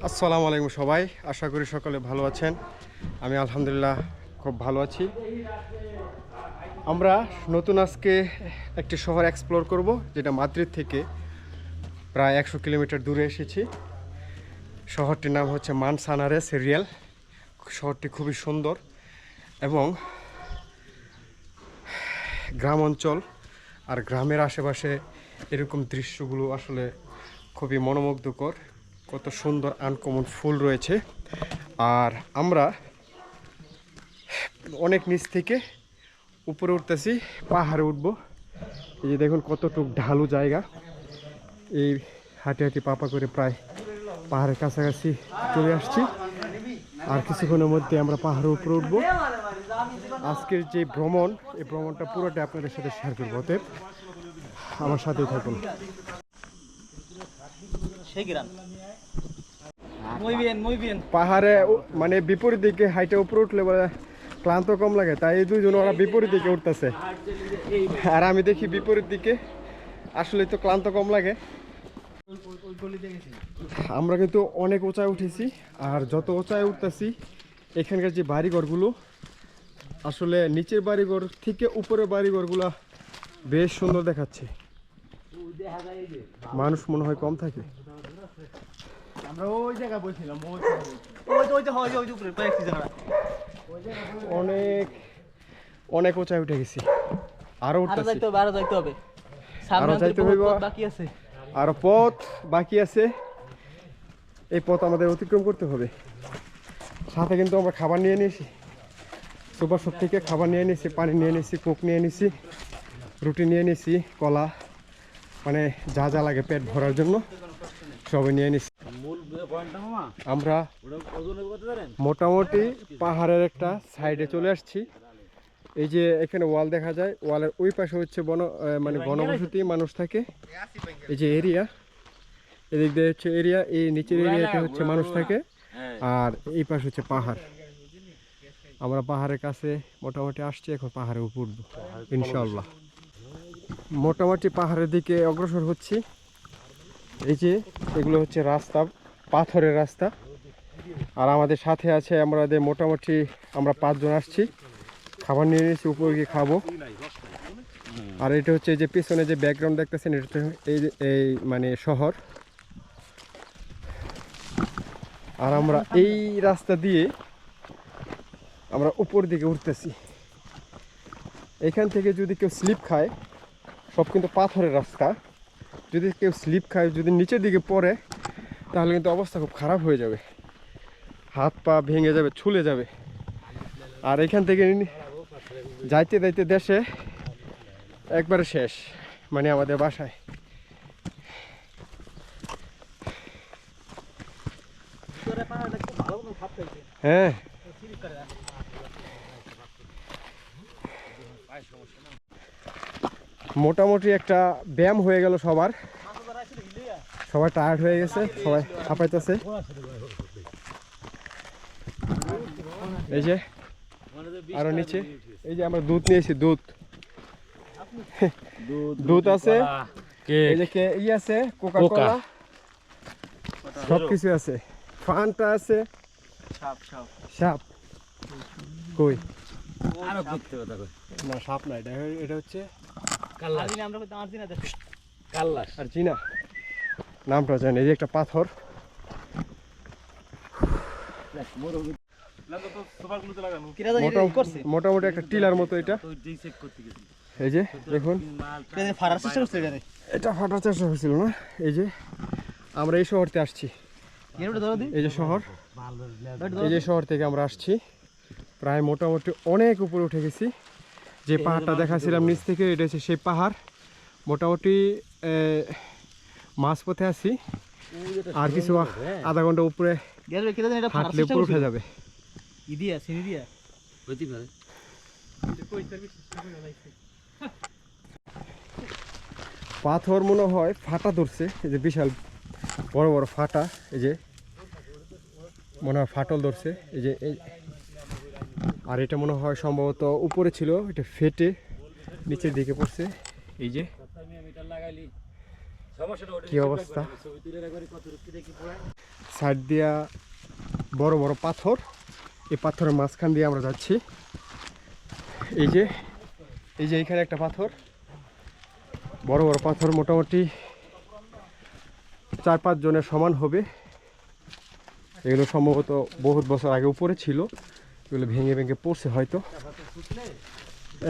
আসসালামু আলাইকুম সবাই, আশা করি সকলে ভালো আছেন। আমি আলহামদুলিল্লাহ খুব ভালো আছি। আমরা নতুন আজকে একটি শহর এক্সপ্লোর করব, যেটা মাদ্রিদ থেকে প্রায় 100 কিলোমিটার দূরে এসেছি। শহরটির নাম হচ্ছে মানসানারেস রিয়াল। শহরটি খুবই সুন্দর এবং গ্রাম অঞ্চল, আর গ্রামের আশেপাশে এরকম দৃশ্যগুলো আসলে খুবই মনোমুগ্ধকর। কত সুন্দর আনকমন ফুল রয়েছে। আর আমরা অনেক নিচ থেকে উপরে উঠতেছি, পাহাড়ে উঠবো। এই যে দেখুন কতটুক ঢালু জায়গা। এই হাঁটি হাঁটি পাপা করে প্রায় পাহাড়ের কাছাকাছি চলে আসছি। আর কিছুক্ষণের মধ্যে আমরা পাহাড়ের উপরে উঠবো। আজকের যে ভ্রমণ, এই ভ্রমণটা পুরোটা আপনাদের সাথে শেয়ার করবো, অতএব আমার সাথেই থাকুন। পাহাড়ে মানে বিপরীত দিকে হাইটে উপরে উঠলে বলে ক্লান্ত কম লাগে, তাই এই দুইজন ওরা বিপরীত দিকে উঠতেছে, আর আমি দেখি বিপরীত দিকে। আসলে তো ক্লান্ত কম লাগে। আমরা কিন্তু অনেক উঁচায় উঠেছি, আর যত উঁচায় উঠতেছি এখানকার যে বাড়িঘরগুলো, আসলে নিচের বাড়িঘর থেকে উপরের বাড়িঘরগুলা বেশ সুন্দর দেখাচ্ছে। মানুষ মনে হয় কম থাকে। আমরা ওই জায়গা বলছিলাম, অনেক অনেক উঁচায় উঠে গেছি। আরো উঠতেছি, আরো যাইতে হইব, আরো পথ বাকি আছে। এই পথ আমাদের অতিক্রম করতে হবে। সাথে কিন্তু আমরা খাবার নিয়ে নিয়েছি, সুপার শপ থেকে খাবার নিয়ে নিয়েছি, পানি নিয়ে নিয়েছি, কোক নিয়ে নিয়েছি, রুটি নিয়ে নিয়েছি, কলা, মানে যা যা লাগে পেট ভরার জন্য সবাই নিয়ে নিয়েছি। আমরা মোটামুটি পাহাড়ের একটা সাইডে চলে আসছি। এই যে এখানে ওয়াল দেখা যায়, ওয়ালের ওই পাশে হচ্ছে মানে ঘনবসতি মানুষ থাকে। এই যে এরিয়া, এদিক দিয়ে হচ্ছে এরিয়া, এই নিচের এরিয়াতে হচ্ছে মানুষ থাকে, আর এই পাশে হচ্ছে পাহাড়। আমরা পাহাড়ের কাছে মোটামুটি আসছি, এখন পাহাড়ে উপর উঠবো ইনশাআল্লাহ। মোটামুটি পাহাড়ের দিকে অগ্রসর হচ্ছি। এই যে এগুলো হচ্ছে রাস্তা, পাথরের রাস্তা। আর আমাদের সাথে আছে আমাদের মোটামুটি আমরা 5 জন আসছি। খাবার নিয়ে নিয়েছি, উপরে গিয়ে খাবো। আর এটা হচ্ছে যে পিছনে যে ব্যাকগ্রাউন্ড দেখতেছেন, এটা এই মানে শহর। আর আমরা এই রাস্তা দিয়ে আমরা উপর দিকে উঠতেছি। এখান থেকে যদি কেউ স্লিপ খায়, সব কিন্তু পাথরের রাস্তা, যদি কেউ স্লিপ খায়, যদি নিচের দিকে পড়ে, তাহলে কিন্তু অবস্থা খুব খারাপ হয়ে যাবে, হাত পা ভেঙে যাবে, ছুলে যাবে। আর এখান থেকে যাইতে যাইতে দেশে একবারে শেষ, মানে আমাদের বাসায়। হ্যাঁ, মোটামুটি একটা ব্যায়াম হয়ে গেল সবার। সবাই টায়ার্ড হয়ে গেছে, সবাই হাঁপাইতেছে। এই যে আরো নিচে, এই যে আমরা দুধ নিয়েছি, দুধ আছে, এই যে আছে কোকা কোলা, সবকিছু আছে, ফান্টা আছে, সাপ কই না, সাপ না, এটা হচ্ছে আর জিনা নামটা জানি। এই যে একটা পাথর, মোটামুটি একটা টিলার মতো এটা। এই যে দেখুন, এটা ফাটার চেষ্টা হয়েছিল না। এই যে আমরা এই শহরতে আসছি, এই যে শহর, এই যে শহর থেকে আমরা আসছি। প্রায় মোটামুটি অনেক উপরে উঠে গেছি। যে পাহাড়টা দেখাছিলাম নিচ থেকে, এটা হচ্ছে সেই পাহাড়। মোটামুটি মাঝপথে আছি, আর কিছু আধা ঘন্টা উপরে হাঁটলে উপরে উঠে যাবে। পাথর মনে হয় ফাটা ধরছে, এই যে বিশাল বড় বড় ফাটা, এই যে মনে হয় ফাটল ধরছে। এই যে আর এটা মনে হয় সম্ভবত উপরে ছিল, এটা ফেটে নিচের দিকে পড়ছে। এই যে কি অবস্থা। সাইড দিয়া বড় বড় পাথর, এই পাথরের মাঝখান দিয়ে আমরা যাচ্ছি। এই যে এখানে একটা পাথর, বড় বড় পাথর, মোটামুটি 4-5 জনের সমান হবে। এগুলো সম্ভবত বহুত বছর আগে উপরে ছিল, এগুলো ভেঙে ভেঙে পড়ছে হয়তো।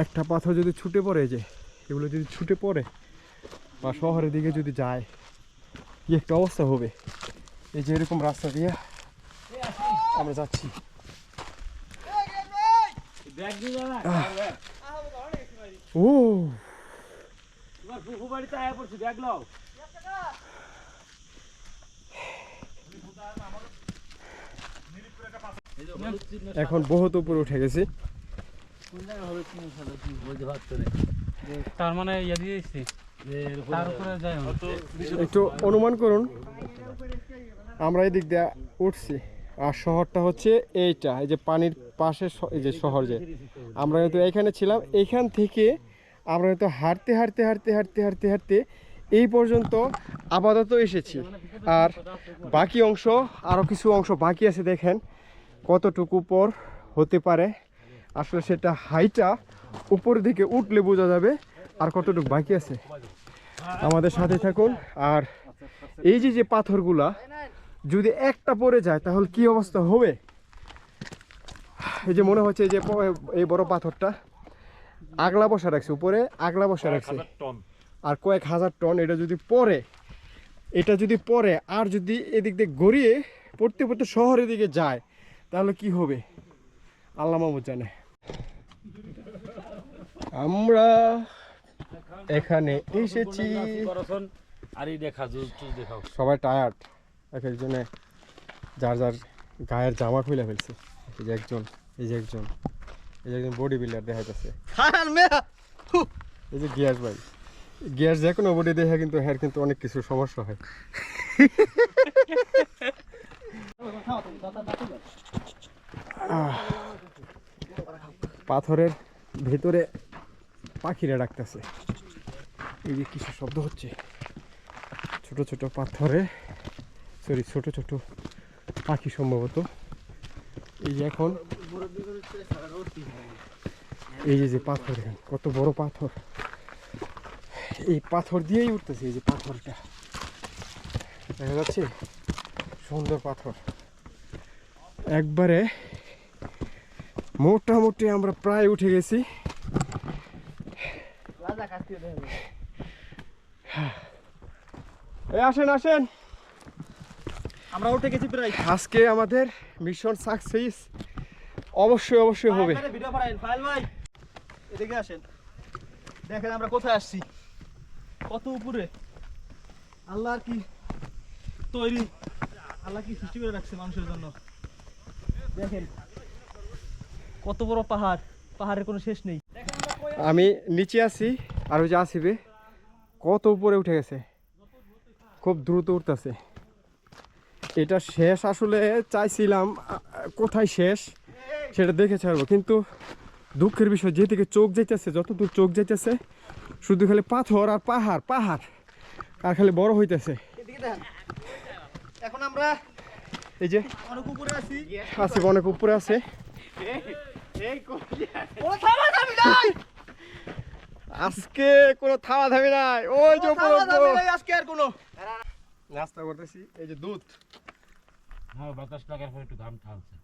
একটা পাথর যদি ছুটে পড়ে, যে এগুলো যদি ছুটে পড়ে বা শহরের দিকে যদি যায়, কি একটা অবস্থা হবে। এই যে এরকম রাস্তা দিয়ে আমরা যাচ্ছি। ও এখন বহুত উপরে উঠে গেছি। তার মানে ইয়ে দিয়েছি, তার উপরে যায় একটু অনুমান করুন, আমরা এই দিক দিয়ে উঠছি আর শহরটা হচ্ছে এইটা, এই যে পানির পাশে এই যে শহর, যে আমরা কিন্তু এখানে ছিলাম, এইখান থেকে আমরা কিন্তু হাঁটতে হাঁটতে হাঁটতে হাঁটতে হাঁটতে হাঁটতে এই পর্যন্ত আপাতত এসেছি। আর বাকি অংশ, আরও কিছু অংশ বাকি আছে, দেখেন কতটুকু উপর হতে পারে। আসলে সেটা হাইটা উপরের দিকে উঠলে বোঝা যাবে আর কতটুকু বাকি আছে। আমাদের সাথে থাকুন। আর এই যে পাথরগুলা যদি একটা পড়ে যায় তাহলে কি অবস্থা হবে। এই যে মনে হচ্ছে যে এই বড় পাথরটা আগলা বসা রাখছে, উপরে আগলা বসা রাখছে, আর কয়েক হাজার টন এটা যদি পড়ে আর যদি এদিক দিয়ে গড়িয়ে পড়তে পড়তে শহরের দিকে যায় তাহলে কি হবে আল্লাহ মাহমুদ জানে। আমরা এখানে এসেছি, সবাই টায়ার্ড, এক একজনে যার যার গায়ের জামা খুলে ফেলছে। এই যে একজন বডি বিল্ডার দেখা যাচ্ছে, এই যে গিয়াস ভাই। গিয়াস যে কোনো বডি দেখে কিন্তু হের কিন্তু অনেক কিছু সমস্যা হয়। পাথরের ভেতরে পাখিরা ডাকতেছে, এই যে কিছু শব্দ হচ্ছে, ছোট ছোট পাথরে ছোট ছোট পাখি সম্ভবত। এই যে এখন এই যে পাথর, দেখেন কত বড় পাথর, এই পাথর দিয়েই উঠতেছে। এই যে পাথরটা দেখা যাচ্ছে, সুন্দর পাথর একবারে। মোটামুটি আমরা প্রায় উঠে গেছি। আসেন আসেন, আমরা উঠে গেছি প্রায়। আজকে আমাদের মিশন সাকসেস অবশ্যই হবে। ভিডিও বানাই ফাইল ভাই, এদিকে আসেন, দেখেন আমরা কোথায় আসছি, কত উপরে। আল্লাহর কি তৈরি, আল্লাহ কি সৃষ্টি করে রাখছে মানুষের জন্য। দেখেন কত বড় পাহাড়, পাহাড়ের কোনো শেষ নেই। আমি নিচে আছি আর ওই যে আসিবে কত উপরে উঠে গেছে, খুব দ্রুত উঠতেছে। এটা শেষ আসলে চাইছিলাম, কোথায় শেষ সেটা দেখে ছাড়বো, কিন্তু দুঃখের বিষয় যেদিকে চোখ যাইতেছে, যতদূর চোখ যাইতেছে শুধু খালি পাথর আর পাহাড় পাহাড়, আর খালি বড় হইতেছে। এখন আমরা এই যে অনেক উপরে আছি, অনেক উপরে আছে। আজকে কোনো থামা থামি নাই, ওই যে আজকে আর কোনো নাস্তা করতেছি। এই যে দুধ, হ্যাঁ বাতাস লাগার পর একটু ঘাম ঠালছে।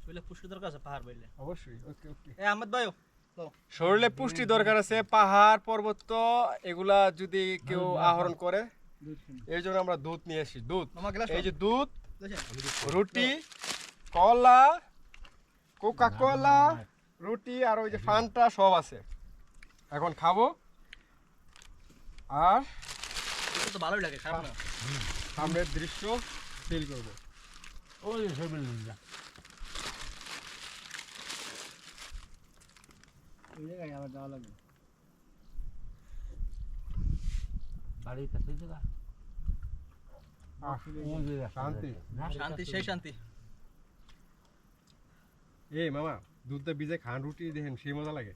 শরীরে পুষ্টি দরকার আছে, পাহাড় বললে অবশ্যই। ওকে ওকে, আহমেদ ভাই শরীরে পুষ্টি দরকার আছে, পাহাড় পর্বত এগুলা যদি কেউ আহরণ করে, এই জন্য আমরা দুধ নিয়ে আসি। দুধ, এই যে দুধ, রুটি, কলা, কোকা কোলা, রুটি আর ওই যে ফান্টা সব আছে। এখন খাবো আর তো ভালোই লাগে, খারাপ না। সামনের দৃশ্য ফিল করবো। ওই সেবিল না এই জায়গায় আবার যাওয়া লাগবে। বাড়ির কাছে জায়গা শান্তি শান্তি, সেই শান্তি। এই মামা, দুধটা ভিজে খান, রুটি দেখেন সেই মজা লাগে।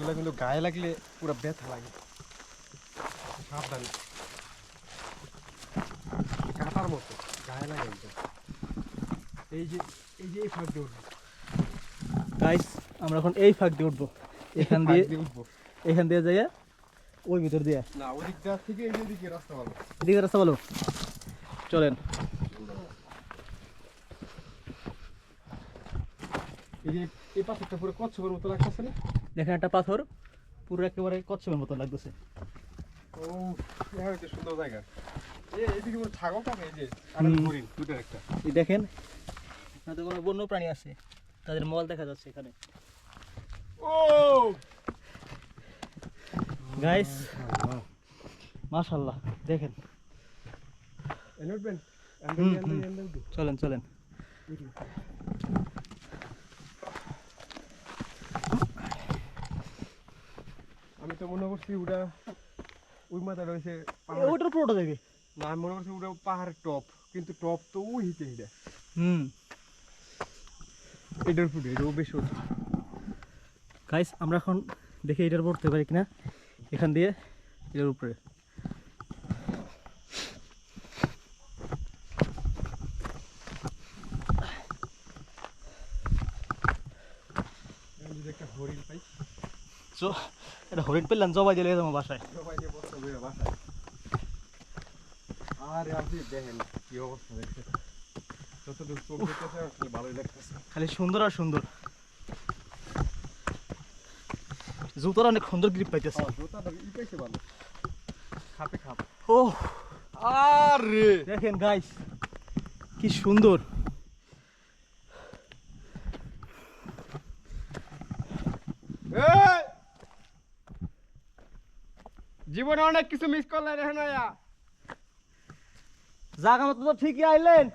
এগুলো কিন্তু গায়ে লাগলে পুরো ব্যথা লাগে, সাবধানে, কাটার মতো গায়ে লাগে একদম। এই যে এই ফাঁক দিয়ে উঠবো গাইস, আমরা এখন এই ফাঁক দিয়ে উঠবো, এখান দিয়ে উঠবো এখান দিয়ে যাইয়া ওই ভিতর দিয়ে না, ওদিক থেকে এই যে দিকে রাস্তা ভালো। এদিকে রাস্তা বলো, চলেন। এই যে এই পাথরটা পুরো কচ্ছপের মতো লাগতেছে না? দেখেন একটা পাথর পুরো একেবারে কচ্ছপের মতো লাগতেছে। ও এটা হচ্ছে সুন্দর জায়গা। এইদিকে পুরো ছাগল থাকে, এই যে আর হুম। হরিণ দুটোর একটা। এই দেখেন, এখানে তো কোনো বন্য প্রাণী আছে, তাদের মল দেখা যাচ্ছে এখানে। ও গাইস মাশাআল্লাহ, দেখেন। এনে উঠবেন? হুম, হুম। চলেন চলেন। আমি তো মনে করছি ওটা ওই মাথা রয়েছে ওটার পুরোটা দেখে। না, আমি মনে করছি ওটা পাহাড়ের টপ, কিন্তু টপ তো ওই হিতে হিতে হুম। এটার ফুটে এটাও বেশি উঁচু। গাইস আমরা এখন দেখি এটার উপর উঠতে পারি কিনা, এখান দিয়ে এটার উপরে। আমি যদি একটা হরিণ পাই, তো এটা হরিণ পেলাম, জবাই দিলে তোমার বাসায়। সবাই দিয়ে বস্তা বইয়ে বাসায়। আরে আপনি দেখেন কি অবস্থা, দেখছে যতটুকু চোখ দেখতেছে আসলে ভালোই লাগতেছে। খালি সুন্দর আর সুন্দর, জুতোর অনেক সুন্দর গ্রিপ পাইতেছে। জুতাটা ই পাইছে ভালো, খাপে খাপ। ও আরে দেখেন গাইস কি সুন্দর। জীবনে অনেক কিছু মিস করলে দেখেন আয়া। জায়গা মতো তো ঠিকই আইলেন,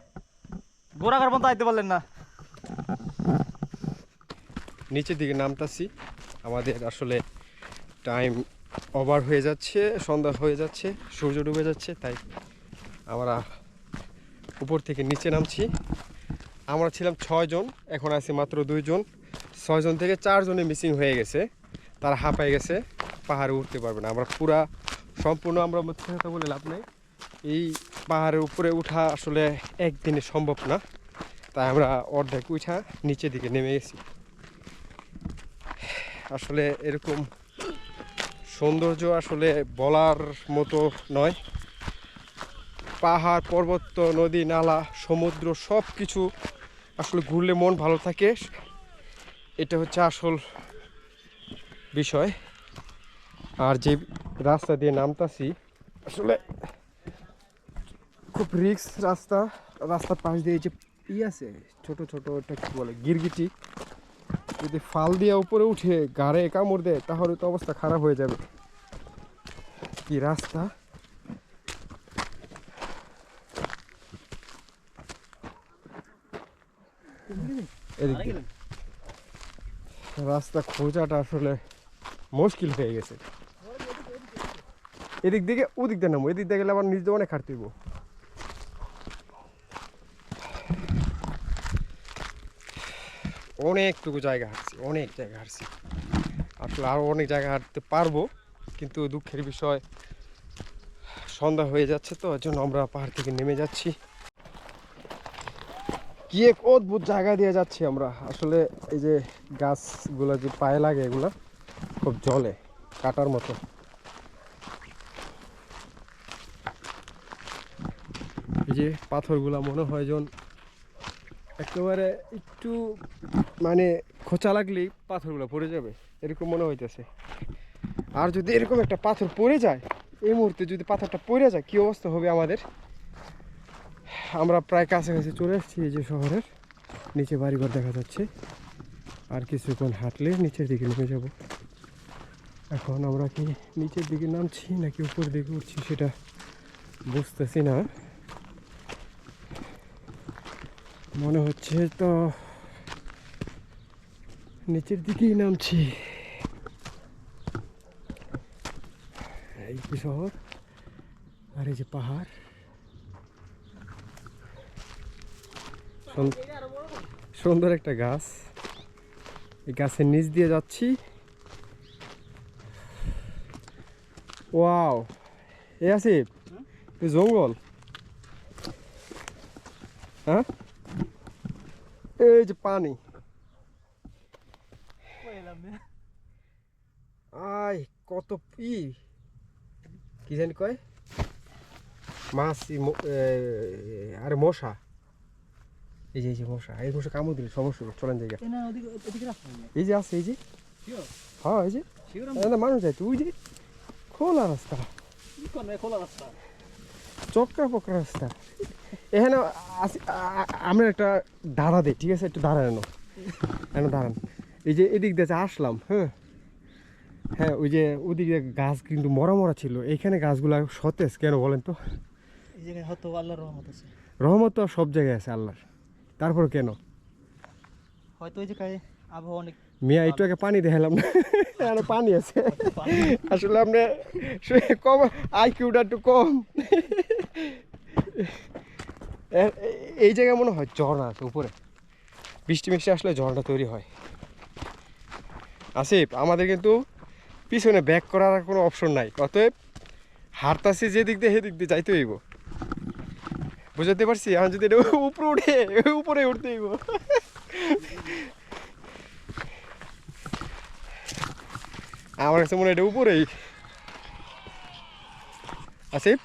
গোড়াঘাট পর্যন্ত আইতে পারলেন না। নিচের দিকে নামতাছি, আমাদের আসলে টাইম ওভার হয়ে যাচ্ছে, সন্ধ্যা হয়ে যাচ্ছে, সূর্য ডুবে যাচ্ছে, তাই আমরা উপর থেকে নিচে নামছি। আমরা ছিলাম 6 জন, এখন আছি মাত্র 2 জন। 6 জন থেকে 4 জনে মিসিং হয়ে গেছে, তারা হাঁপায় গেছে, পাহাড়ে উঠতে পারবে না। আমরা পুরা সম্পূর্ণ আমরা মিথ্যা কথা বলে লাভ নেই, এই পাহাড়ের উপরে উঠা আসলে একদিনে সম্ভব না, তাই আমরা অর্ধেক উঠা নিচের দিকে নেমে গেছি। আসলে এরকম সৌন্দর্য আসলে বলার মতো নয়। পাহাড়, পর্বত, নদী, নালা, সমুদ্র সব কিছু আসলে ঘুরলে মন ভালো থাকে, এটা হচ্ছে আসল বিষয়। আর যে রাস্তা দিয়ে নামতাছি আসলে খুব রিস্ক রাস্তা, রাস্তার পাশ দিয়ে যে আছে ছোট ছোট, ওটা কি বলে, গিরগিটি, যদি ফাল দিয়ে উপরে উঠে গাড়ে কামড় দেয় তাহলে তো অবস্থা খারাপ হয়ে যাবে। কি রাস্তা, এদিকে রাস্তা খোঁজাটা আসলে মুশকিল হয়ে গেছে। এদিক দিকে ওদিক দিয়ে নামবো, এদিক দিয়ে গেলে আবার নিজ দিয়ে অনেক হাঁটতে হইব। অনেকটুকু জায়গা হাঁটছি, অনেক জায়গা হাঁটছি, আসলে আরও অনেক জায়গা হাঁটতে পারবো, কিন্তু দুঃখের বিষয় সন্ধ্যা হয়ে যাচ্ছে, তো এর জন্য আমরা পাহাড় থেকে নেমে যাচ্ছি। কি এক অদ্ভুত জায়গা দিয়ে যাচ্ছি আমরা। আসলে এই যে গাছগুলো যে পায়ে লাগে, এগুলা খুব জলে কাটার মতো। এই যে পাথরগুলা মনে হয় যেন একেবারে একটু মানে খোঁচা লাগলেই পাথরগুলো পড়ে যাবে, এরকম মনে হইতেছে। আর যদি এরকম একটা পাথর পড়ে যায়, এই মুহূর্তে যদি পাথরটা পড়ে যায় কি অবস্থা হবে আমাদের। আমরা প্রায় কাছাকাছি চলে এসেছি, এই যে শহরের নিচে বাড়িঘর দেখা যাচ্ছে, আর কিছুক্ষণ হাঁটলে নিচের দিকে নেমে যাব। এখন আমরা কি নিচের দিকে নামছি নাকি উপরের দিকে উঠছি সেটা বুঝতেছি না। মনে হচ্ছে তো নিচের দিকেই নামছি। এই শহর আর এই যে পাহাড়, সুন্দর একটা গাছ, এই গাছের নিচ দিয়ে যাচ্ছি। ওয়াও এ আসিফ এ জঙ্গল হ্যাঁ এই যে পানি কই এলাম রে? আয় কত কি জানি কয় মাছ আরে মশা এই যে মশা কামড় দিলে সমস্যা হবে, চলেন জায়গা এ না ওদিকে রাস্তা নেই। এই যে আছে এই যে শিওর হ্যাঁ এই যে শিওর না মানুষ যায় তুই যে খোলা রাস্তা কি করবে খোলা রাস্তা? চক্রা পকরা রাস্তা এখানে আমরা একটা দাঁড়া দিই, ঠিক আছে, একটু দাঁড়ানো এখানে দাঁড়ান। এই যে এদিক দিয়ে যে আসলাম, হ্যাঁ হ্যাঁ ওই যে ওদিকে গাছ কিন্তু মরা মরা ছিল, এইখানে গাছগুলা সতেজ কেন বলেন তো? এই জায়গায় হয়তো আল্লাহর রহমত আছে, রহমত তো সব জায়গায় আছে আল্লাহর, তারপর কেন হয়তো ওই জায়গায় আবহাওয়া অনেক মিয়া একটু আগে পানি দেখালাম না এখানে পানি আছে আসলে আমরা কম আইকিউটা একটু কম এই জায়গায় মনে হয় ঝর্ণা আছে উপরে, বৃষ্টি মিষ্টি আসলে ঝর্ণা তৈরি হয়। আসিফ আমাদের কিন্তু পিছনে ব্যাক করার আর কোনো অপশন নাই, অতএব হাঁটতাছি যেদিক দিয়ে সেদিক দিয়ে যাইতে হইব, বুঝতে পারছি। আমি যদি এটা উপরে উঠে উপরে উঠতে হইব। আমার কাছে মনে হয় এটা উপরেই। আসিফ